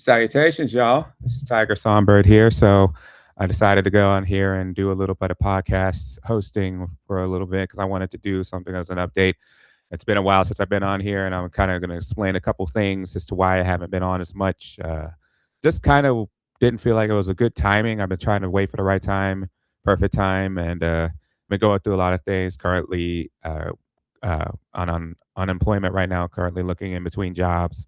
Salutations, y'all. This is Tyger Songbird here. So I decided to go on here and do a little bit of podcast hosting for a little bit because I wanted to do something as an update. It's been a while since I've been on here, and I'm kind of going to explain a couple things as to why I haven't been on as much. Just kind of didn't feel like it was a good timing. I've been trying to wait for the right time, perfect time, and been going through a lot of things currently on unemployment right now, currently looking in between jobs.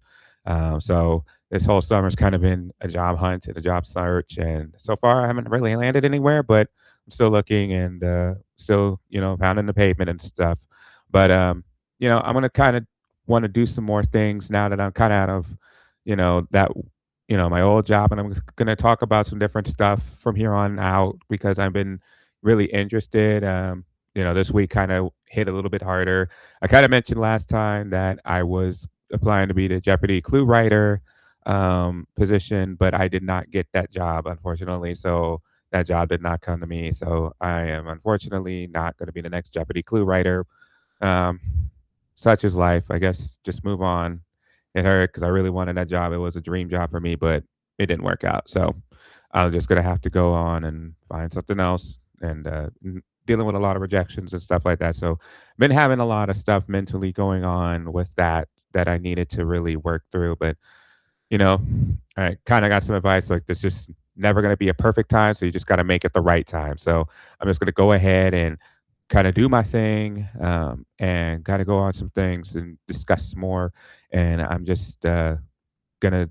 So this whole summer's kind of been a job hunt and a job search, and so far I haven't really landed anywhere, but I'm still looking and still, pounding the pavement and stuff. But I'm gonna kind of want to do some more things now that I'm kind of out of, that my old job, and I'm gonna talk about some different stuff from here on out because I've been really interested. This week kind of hit a little bit harder. I kind of mentioned last time that I was applying to be the Jeopardy clue writer position, but I did not get that job, unfortunately. So that job did not come to me. So I am unfortunately not going to be the next Jeopardy clue writer. Um, Such is life. I guess just move on. It hurt because I really wanted that job. It was a dream job for me, but it didn't work out. So I'm just going to have to go on and find something else and dealing with a lot of rejections and stuff like that. So been having a lot of stuff mentally going on with that I needed to really work through. But you know, I kind of got some advice like this just never going to be a perfect time. So you just got to make it the right time. So I'm just going to go ahead and kind of do my thing and got to go on some things and discuss more. And I'm just going to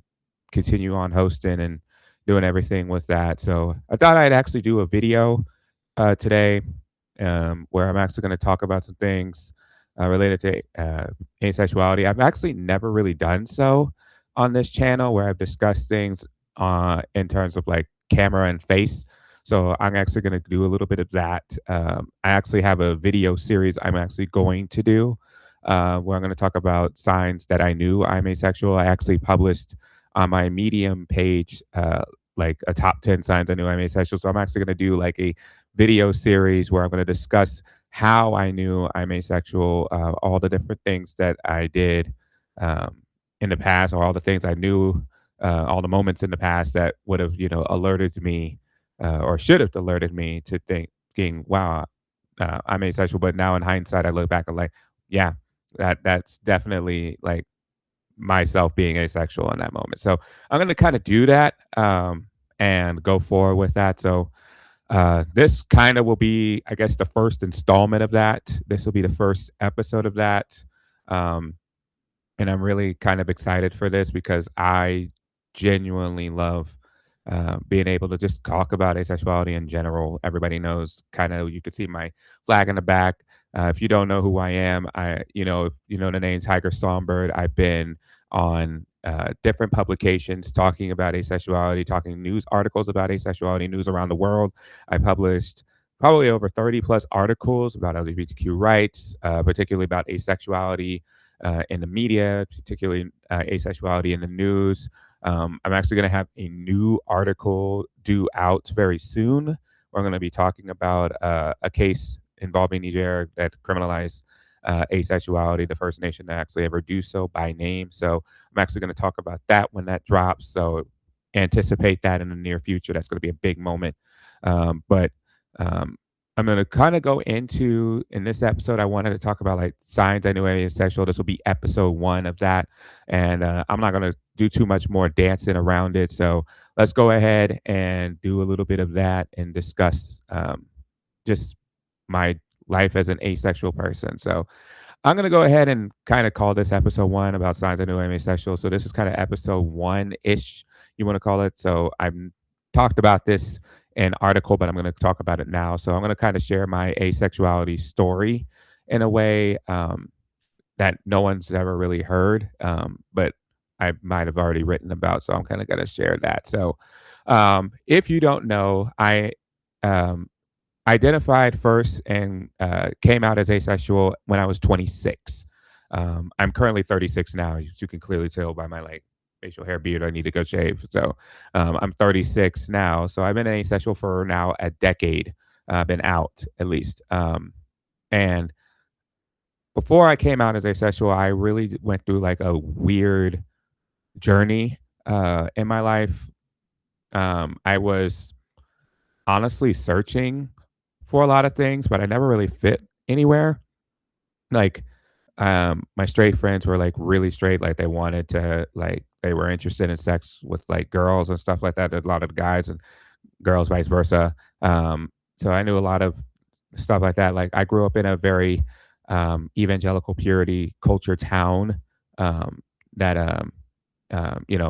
continue on hosting and doing everything with that. So I thought I'd actually do a video today where I'm actually going to talk about some things related to asexuality. I've actually never really done so on this channel where I've discussed things in terms of like camera and face. So I'm actually going to do a little bit of that. I actually have a video series I'm actually going to do where I'm going to talk about signs that I knew I'm asexual. I actually published on my Medium page like a top 10 signs I knew I'm asexual. So I'm actually going to do like a video series where I'm going to discuss how I knew I'm asexual, all the different things that I did in the past, or all the things I knew, all the moments in the past that would have, alerted me or should have alerted me to thinking, wow, I'm asexual. But now in hindsight, I look back and like, yeah, that's definitely like myself being asexual in that moment. So I'm going to kind of do that and go forward with that. So this kind of will be, I guess, the first installment of that. This will be the first episode of that. Um, and I'm really kind of excited for this because I genuinely love being able to just talk about asexuality in general. Everybody knows kind of, you could see my flag in the back. If you don't know who I am, if you know the name Tyger Songbird, I've been on different publications talking about asexuality, talking news articles about asexuality, news around the world. I published probably over 30 plus articles about LGBTQ rights, particularly about asexuality in the media, particularly asexuality in the news. I'm actually going to have a new article due out very soon. We're going to be talking about a case involving Niger that criminalized asexuality, the first nation to actually ever do so by name. So I'm actually going to talk about that when that drops. So anticipate that in the near future. That's going to be a big moment. But I'm going to kind of go into in this episode. I wanted to talk about like signs I knew I was asexual. This will be episode one of that, and I'm not going to do too much more dancing around it. So let's go ahead and do a little bit of that and discuss just my life as an asexual person. So I'm going to go ahead and kind of call this episode one about signs I knew I'm asexual. So this is kind of episode one ish, you want to call it. So I've talked about this in article, but I'm going to talk about it now. So I'm going to kind of share my asexuality story in a way that no one's ever really heard, but I might have already written about. So I'm kind of going to share that. So if you don't know, I um, identified first and came out as asexual when I was 26. I'm currently 36 now. You can clearly tell by my like facial hair, beard. I need to go shave. So I'm 36 now. So I've been asexual for now a decade. Been out at least. And before I came out as asexual, I really went through like a weird journey in my life, I was honestly searching for a lot of things, but I never really fit anywhere. Like, my straight friends were like really straight, like they wanted to, like, they were interested in sex with like girls and stuff like that. A lot of guys and girls, vice versa. So I knew a lot of stuff like that. Like I grew up in a very evangelical purity culture town um, that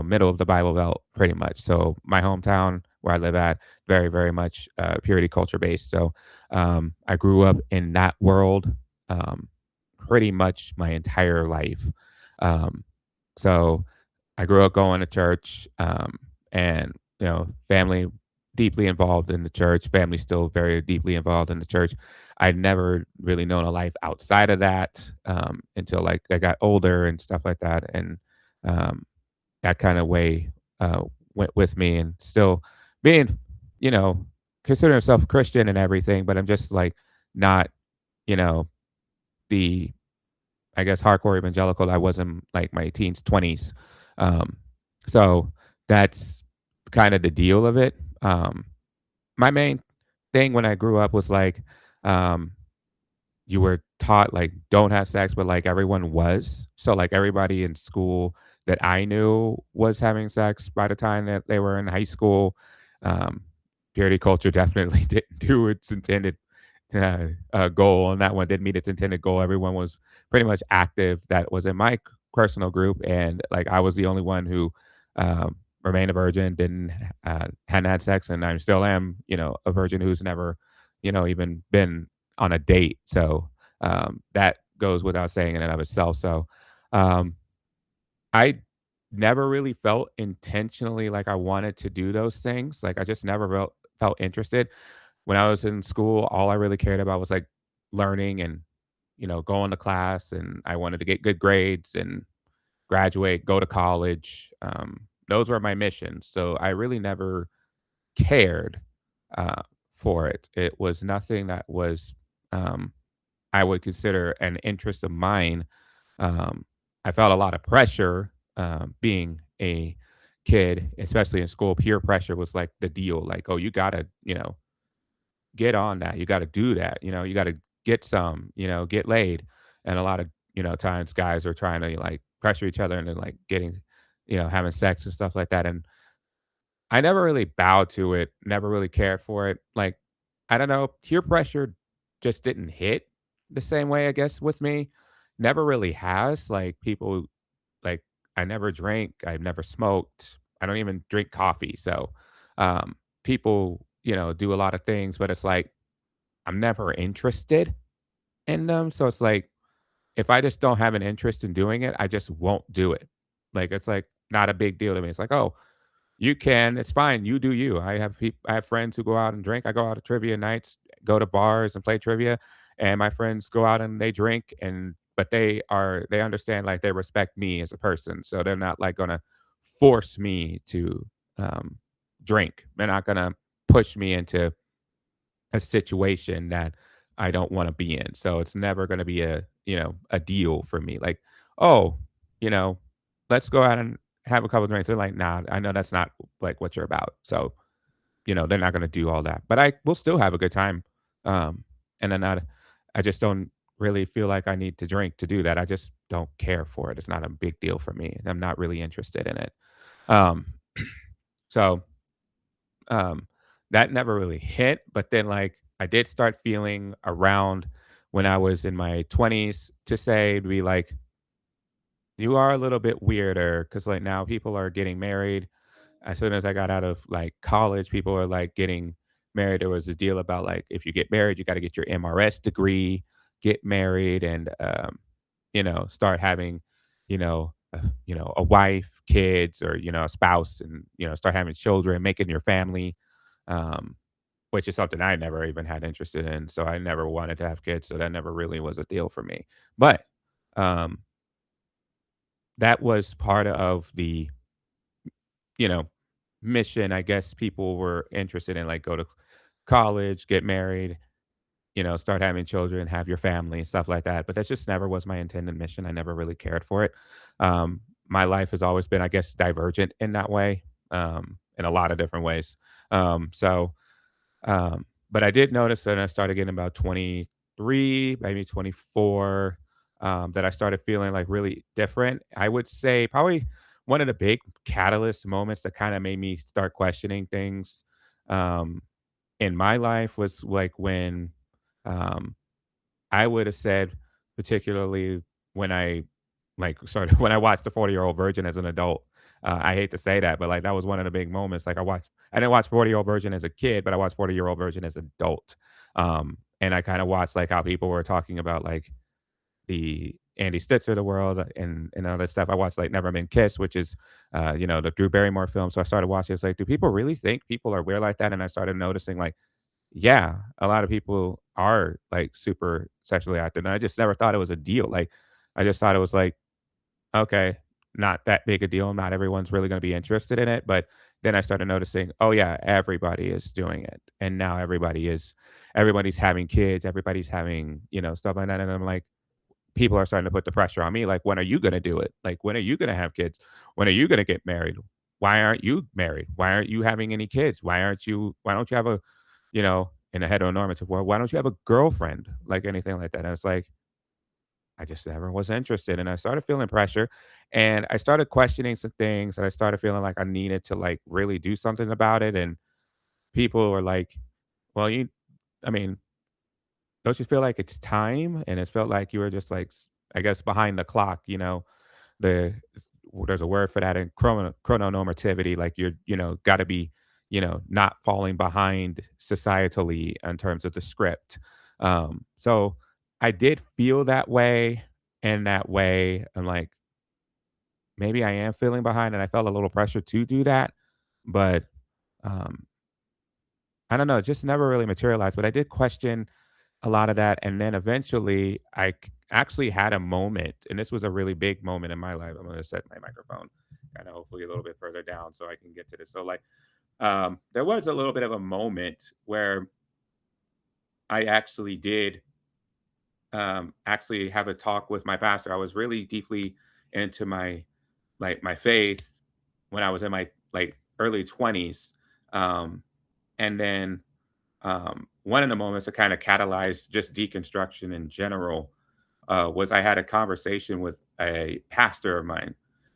middle of the Bible Belt, pretty much. So my hometown where I live at, very, very much purity culture based. So I grew up in that world um, pretty much my entire life. Um, so I grew up going to church, and family deeply involved in the church. Family still very deeply involved in the church. I'd never really known a life outside of that until like I got older and stuff like that, and um, that kind of way went with me, and still being, you know, considering myself Christian and everything, but I'm just like not, you know, the I guess hardcore evangelical I was in like my teens, 20s. Um, so that's kind of the deal of it. My main thing when I grew up was like, um, you were taught like don't have sex, but like everyone was. So like everybody in school that I knew was having sex by the time that they were in high school. Um, Purity culture definitely didn't do its intended goal, and that one didn't meet its intended goal. Everyone was pretty much active that was in my personal group, and like I was the only one who remained a virgin, didn't hadn't had sex, and I still am, a virgin who's never, even been on a date. So that goes without saying in and of itself. So um, I never really felt intentionally like I wanted to do those things. Like I just never felt interested. When I was in school, all I really cared about was like learning and, going to class. And I wanted to get good grades and graduate, go to college. Those were my missions. So I really never cared uh, for it. It was nothing that was, um, I would consider an interest of mine. um, I felt a lot of pressure being a kid, especially in school. Peer pressure was like the deal. Like, oh, you gotta, get on that. You gotta do that. You gotta get some. Get laid. And a lot of times guys are trying to like pressure each other into like getting, having sex and stuff like that. And I never really bowed to it. Never really cared for it. Like, I don't know. Peer pressure just didn't hit the same way. I guess with me, never really has. Like people like, I never drank, I've never smoked, I don't even drink coffee, so, people, do a lot of things, but it's like, I'm never interested in them, so it's like, if I just don't have an interest in doing it, I just won't do it. Like, it's, like, not a big deal to me. It's like, "Oh, you can. It's fine. You do you." I have friends who go out and drink. I go out to trivia nights, go to bars and play trivia, and my friends go out and they drink, and but they understand, like, they respect me as a person, so they're not, like, gonna force me to, um, drink. They're not gonna push me into a situation that I don't wanna be in, so it's never gonna be a deal for me, like, "Oh, you know, let's go out and have a couple drinks." They're like, "Nah, I know that's not, like, what you're about." So, they're not gonna do all that, but I will still have a good time, um, and then I just don't really feel like I need to drink to do that. I just don't care for it. It's not a big deal for me, and I'm not really interested in it. Um, so um, that never really hit, but then, like, I did start feeling around when I was in my 20s to say to be like, "You are a little bit weirder," because like, now people are getting married. As soon as I got out of, like, college, people are, like, getting married. There was a deal about, like, if you get married, you gotta get your MRS degree, get married, and, start having, a wife, kids, or, a spouse, and, start having children, making your family. Um, which is something I never even had interested in, so I never wanted to have kids, so that never really was a deal for me. But, um, that was part of the, you know, mission I guess people were interested in, like, go to college, get married, start having children, have your family, stuff like that, but that just never was my intended mission. I never really cared for it. my life has always been, I guess, divergent in that way, in a lot of different ways. So but I did notice that I started getting about 23, maybe 24, that I started feeling like really different. I would say probably one of the big catalyst moments that kind of made me start questioning things um, in my life was like when um, I would have said, particularly when I like sort of when I watched the 40-Year-Old Virgin as an adult. I hate to say that, but like that was one of the big moments. Like I didn't watch 40-Year-Old Virgin as a kid, but I watched 40-Year-Old Virgin as an adult. And I kind of watched like how people were talking about like the Andy Stitzer of the world and all that stuff. I watched like Never Been Kissed, which is the Drew Barrymore film. So I started watching. It's like, do people really think people are weird like that? And I started noticing like yeah, a lot of people are, like, super sexually active, and I just never thought it was a deal, like, I just thought it was like, "Okay, not that big a deal, not everyone's really gonna be interested in it," but then I started noticing, "Oh, yeah, everybody is doing it, and now everybody's having kids, everybody's having, stuff like that," and I'm like, people are starting to put the pressure on me, like, "When are you gonna do it? Like, when are you gonna have kids? When are you gonna get married? Why aren't you married? Why aren't you having any kids? Why don't you have a" in a heteronormative world, "Why don't you have a girlfriend?" Like, anything like that, and it's like, I just never was interested, and I started feeling pressure, and I started questioning some things, and I started feeling like I needed to, like, really do something about it, and people were like, "Well, I mean, don't you feel like it's time?" And it felt like you were just, like, I guess, behind the clock, the there's a word for that in chrononormativity, like gotta be, not falling behind societally in terms of the script. So I did feel that way, and that way, I'm like, maybe I am feeling behind, and I felt a little pressure to do that, but um, I don't know, it just never really materialized. But I did question a lot of that, and then eventually actually had a moment, and this was a really big moment in my life. I'm gonna set my microphone kind of hopefully a little bit further down so I can get to this. So like there was a little bit of a moment where I actually did actually have a talk with my pastor. I was really deeply into my faith when I was in my like early 20s. And then one of the moments that kind of catalyzed just deconstruction in general was I had a conversation with a pastor of mine,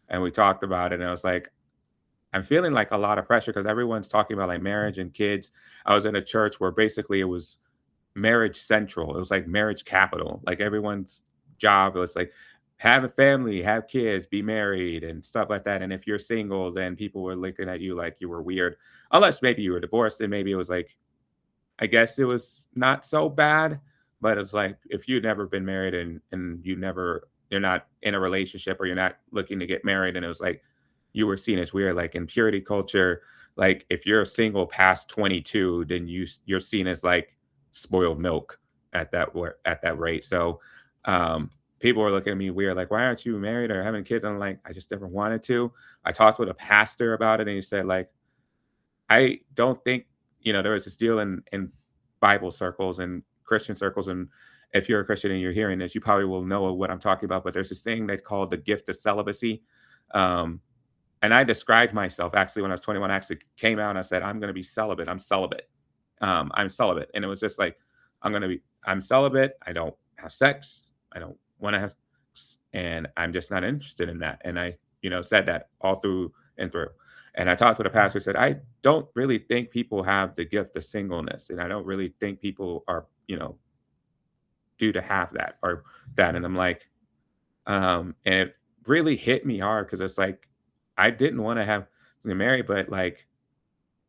and we talked about it. And I was like, I'm feeling like a lot of pressure because everyone's talking about like marriage and kids. I was in a church where basically it was marriage central. It was like marriage capital. Like everyone's job was like have a family, have kids, be married, and stuff like that. And if you're single, then people were looking at you like you were weird, unless maybe you were divorced, and maybe it was like I guess it was not so bad, but it's like if you'd never been married and you're not in a relationship or you're not looking to get married, and it was like you were seen as weird. Like in purity culture, like if you're single past 22, then you're seen as like spoiled milk at that rate. So people were looking at me weird, like, why aren't you married or having kids? I'm like, I just never wanted to. I talked with a pastor about it, and he said, like, I don't think, there was this deal in Bible circles and Christian circles, and if you're a Christian and you're hearing this, you probably will know what I'm talking about. But there's this thing they call the gift of celibacy, um, and I described myself actually when I was 21. I actually came out and I said, "I'm going to be celibate. I'm celibate. I'm celibate," and it was just like, I'm celibate. I don't have sex. I don't want to have, and I'm just not interested in that. And I, said that all through and through. And I talked with a pastor who said, I don't really think people have the gift of singleness. And I don't really think people are, due to have that or that. And I'm like, and it really hit me hard because it's like, I didn't want to have to marry, but like,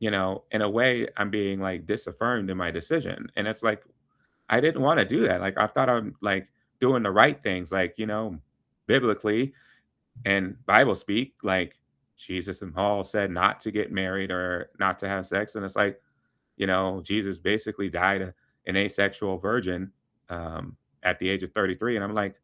in a way, I'm being like disaffirmed in my decision. And it's like, I didn't want to do that. Like, I thought I'm like doing the right things, like, biblically and Bible speak, like Jesus and Paul said not to get married or not to have sex. And it's like, Jesus basically died an asexual virgin at the age of 33. And I'm like,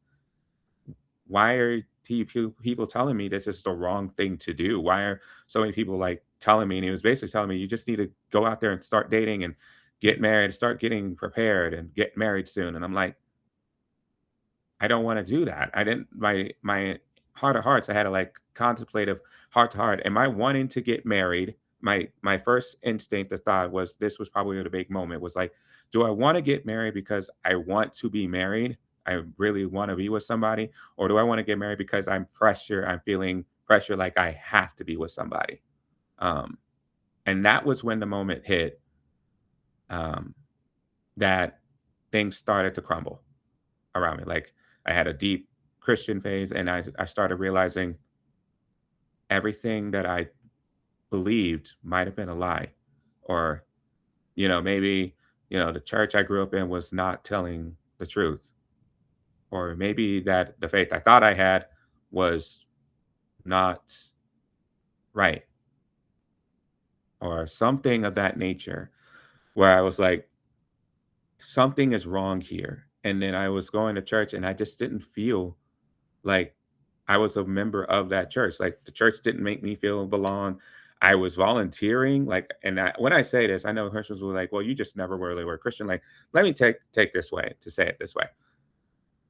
why are people telling me this is the wrong thing to do? Why are so many people like telling me? And he was basically telling me, you just need to go out there and start dating and get married, start getting prepared and get married soon. And I'm like, I don't want to do that. I didn't, my heart of hearts. I had a like contemplative heart to heart. Am I wanting to get married? My first instinct, the thought was this was probably the big moment was like, do I want to get married because I want to be married? I really want to be with somebody, or do I want to get married because I'm feeling pressure like I have to be with somebody. Um, and that was when the moment hit um, that things started to crumble around me. Like I had a deep Christian phase, and I started realizing everything that I believed might have been a lie, or maybe the church I grew up in was not telling the truth, or maybe that the faith I thought I had was not right, or something of that nature. Where I was like, something is wrong here. And then I was going to church, and I just didn't feel like I was a member of that church. Like the church didn't make me feel belong. I was volunteering, like, and when I say this, I know Christians were like, "Well, you just never really were a Christian." Like, let me take this way to say it this way.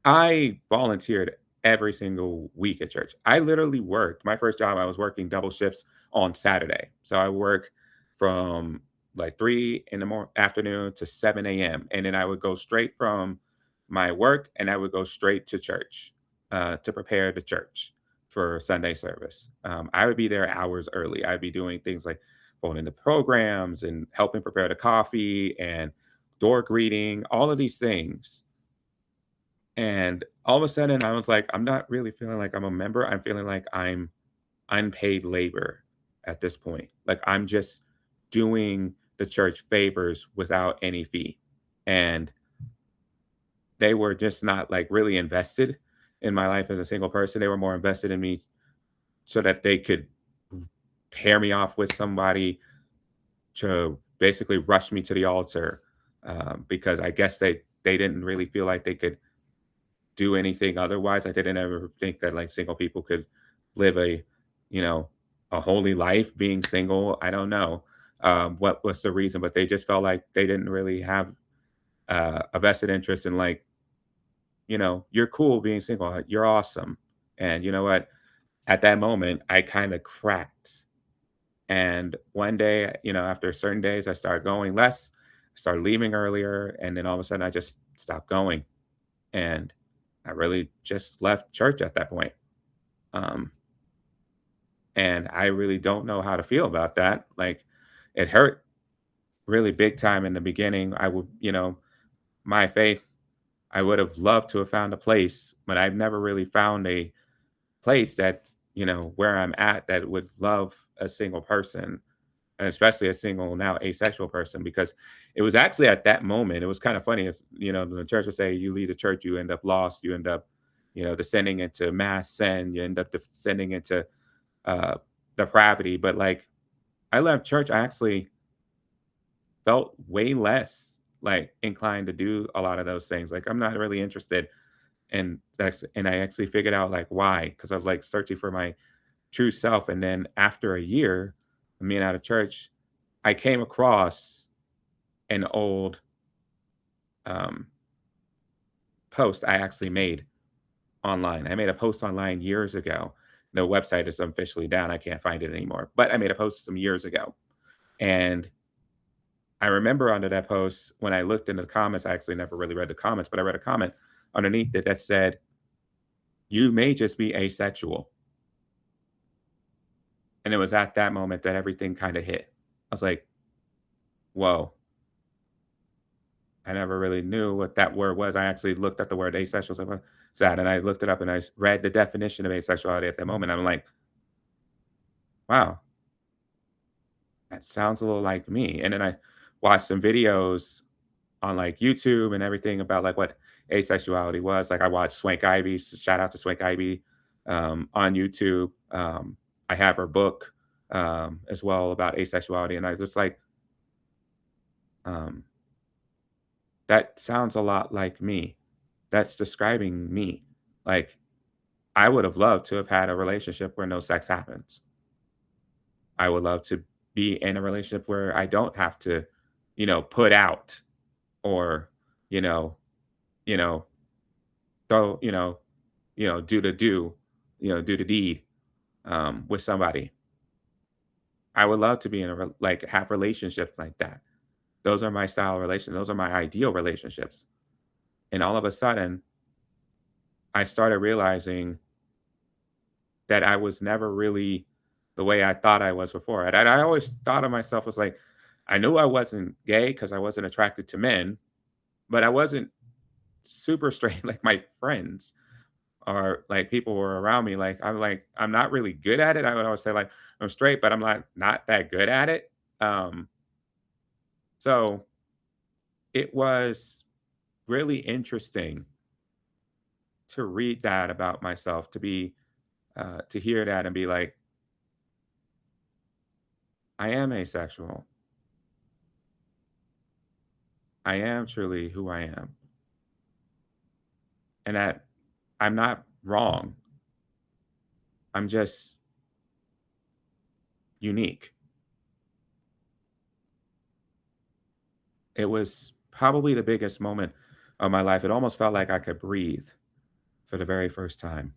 I volunteered every single week at church. I literally worked my first job, I was working double shifts on Saturday. So I work from like 3 in the afternoon to 7 a.m. And then I would go straight from my work and I would go straight to church to prepare the church for Sunday service. I would be there hours early. I'd be doing things like phoning the programs and helping prepare the coffee and door greeting, all of these things. And all of a sudden, I was like, I'm not really feeling like I'm a member. I'm feeling like I'm unpaid labor at this point. Like I'm just doing the church favors without any fee. And they were just not like really invested in my life as a single person. They were more invested in me so that they could pair me off with somebody to basically rush me to the altar because I guess they didn't really feel like they could do anything otherwise. I didn't ever think that like single people could live you know, a holy life being single. I don't know what was the reason, but they just felt like they didn't really have a vested interest in like, you're cool being single. You're awesome. And you know what? At that moment, I kind of cracked. And one day, after certain days, I started going less, I started leaving earlier, and then all of a sudden I just stopped going. And I really just left church at that point. Um, and I really don't know how to feel about that. Like, it hurt really big time in the beginning. My faith, I would have loved to have found a place, but I've never really found a place that, where I'm at that would love a single person, and especially a single now asexual person, because it was actually at that moment, it was kind of funny. The church would say, you leave the church, you end up lost, you end up, descending into mass sin, you end up descending into uh, depravity. But like, I left church, I actually felt way less like inclined to do a lot of those things. Like, I'm not really interested in that's, and I actually figured out like why, because I was like searching for my true self. And then after a year of being out of church, I came across an old um, post I actually made online. I made a post online years ago. The website is officially down. I can't find it anymore. But I made a post some years ago. And I remember under that post, when I looked into the comments, I actually never really read the comments, but I read a comment underneath it that said, you may just be asexual. And it was at that moment that everything kind of hit. I was like, whoa, I never really knew what that word was. I actually looked at the word asexual. So what's that? And I looked it up and I read the definition of asexuality at that moment. I'm like, wow, that sounds a little like me. And then I watched some videos on like YouTube and everything about like what asexuality was. Like I watched Swank Ivy, shout out to Swank Ivy on YouTube. I have her book as well about asexuality. And I was like, um, that sounds a lot like me. That's describing me. Like, I would have loved to have had a relationship where no sex happens. I would love to be in a relationship where I don't have to, put out or, you know, you know, throw, do the do, do the deed with somebody. I would love to be in like have relationships like that. Those are my style of relationships. Those are my ideal relationships. And all of a sudden, I started realizing that I was never really the way I thought I was before. And I always thought of myself as like, I knew I wasn't gay because I wasn't attracted to men, but I wasn't super straight like my friends or like people were around me. Like, I'm not really good at it. I would always say like I'm straight, but I'm not that good at it. Um, so it was really interesting to read that about myself, to hear that and be like, I am asexual. I am truly who I am, and that I'm not wrong. I'm just unique. It was probably the biggest moment of my life. It almost felt like I could breathe for the very first time.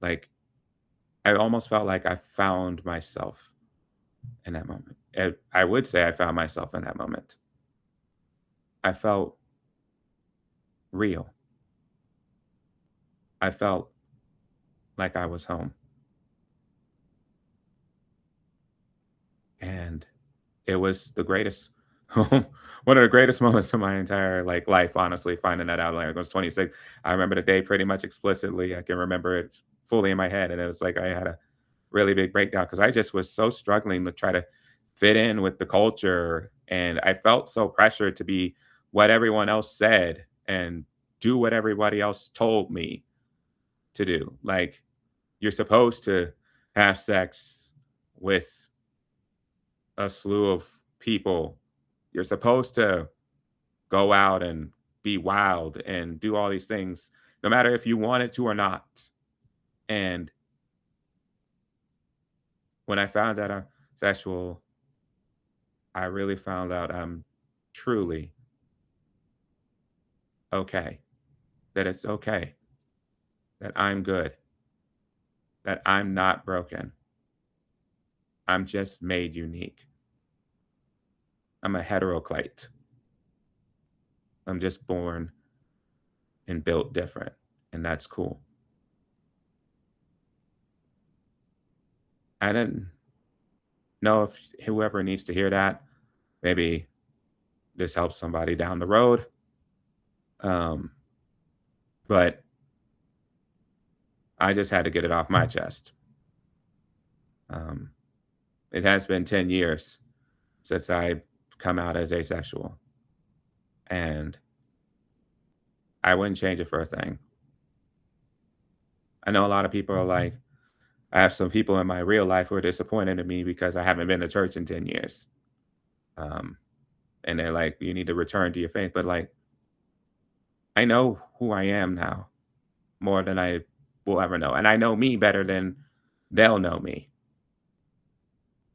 Like I almost felt like I found myself in that moment. I would say I found myself in that moment. I felt real. I felt like I was home. And it was the greatest one of the greatest moments of my entire, like, life, honestly, finding that out, like, I was 26. I remember the day pretty much explicitly. I can remember it fully in my head, and it was like I had a really big breakdown because I just was so struggling to try to fit in with the culture, and I felt so pressured to be what everyone else said and do what everybody else told me to do. Like, you're supposed to have sex with a slew of people. You're supposed to go out and be wild and do all these things, no matter if you wanted to or not. And when I found out I'm sexual, I really found out I'm truly okay, that it's okay, that I'm good, that I'm not broken. I'm just made unique. I'm a heteroclite. I'm just born and built different, and that's cool. I didn't know if whoever needs to hear that, maybe this helps somebody down the road. Um, but I just had to get it off my chest. Um, it has been 10 years since I come out as asexual, and I wouldn't change it for a thing. I know a lot of people are like, I have some people in my real life who are disappointed in me because I haven't been to church in 10 years. Um, and they're like, you need to return to your faith. But like, I know who I am now more than I will ever know. And I know me better than they'll know me.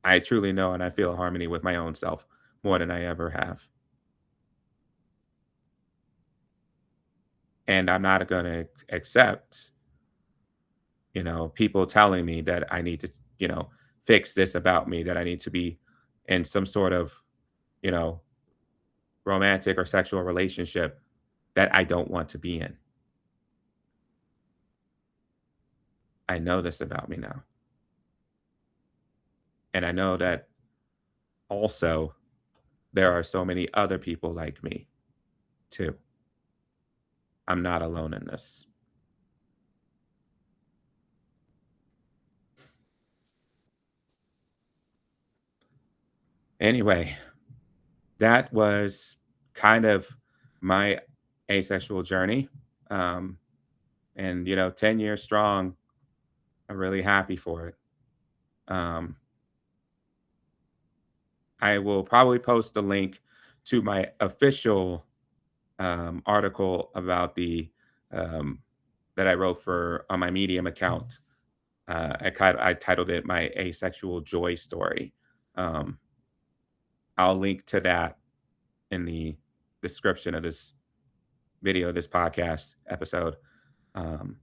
I truly know and I feel harmony with my own self more than I ever have. And I'm not going to accept, people telling me that I need to, fix this about me, that I need to be in some sort of, you know, romantic or sexual relationship that I don't want to be in. I know this about me now. And I know that also there are so many other people like me too. I'm not alone in this. Anyway, that was kind of my asexual journey. Um, and 10 years strong. I'm really happy for it. Um, I will probably post the link to my official article about the um, that I wrote for on my Medium account. I titled it "My Asexual Joy Story." Um, I'll link to that in the description of this video, this podcast episode. Um,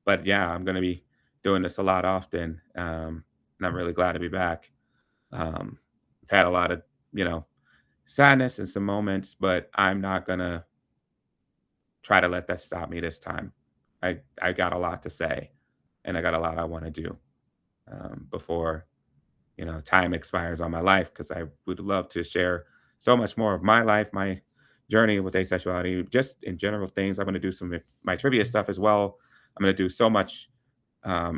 But yeah, I'm going to be doing this a lot often. And I'm really glad to be back. I've had a lot of, you know, sadness and some moments, but I'm not going to try to let that stop me this time. I got a lot to say and I got a lot I want to do before time expires on my life because I would love to share so much more of my life, my journey with asexuality, just in general things. I'm going to do some of my trivia stuff as well. I'm going to do so much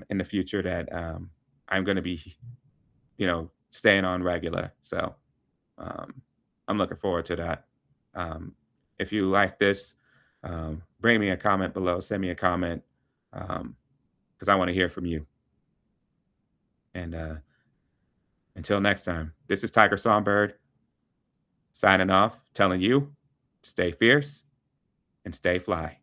in the future that I'm going to be, staying on regular. So um, I'm looking forward to that. Um, if you like this, bring me a comment below, send me a comment because I want to hear from you. And until next time, this is Tiger Songbird signing off, telling you stay fierce and stay fly.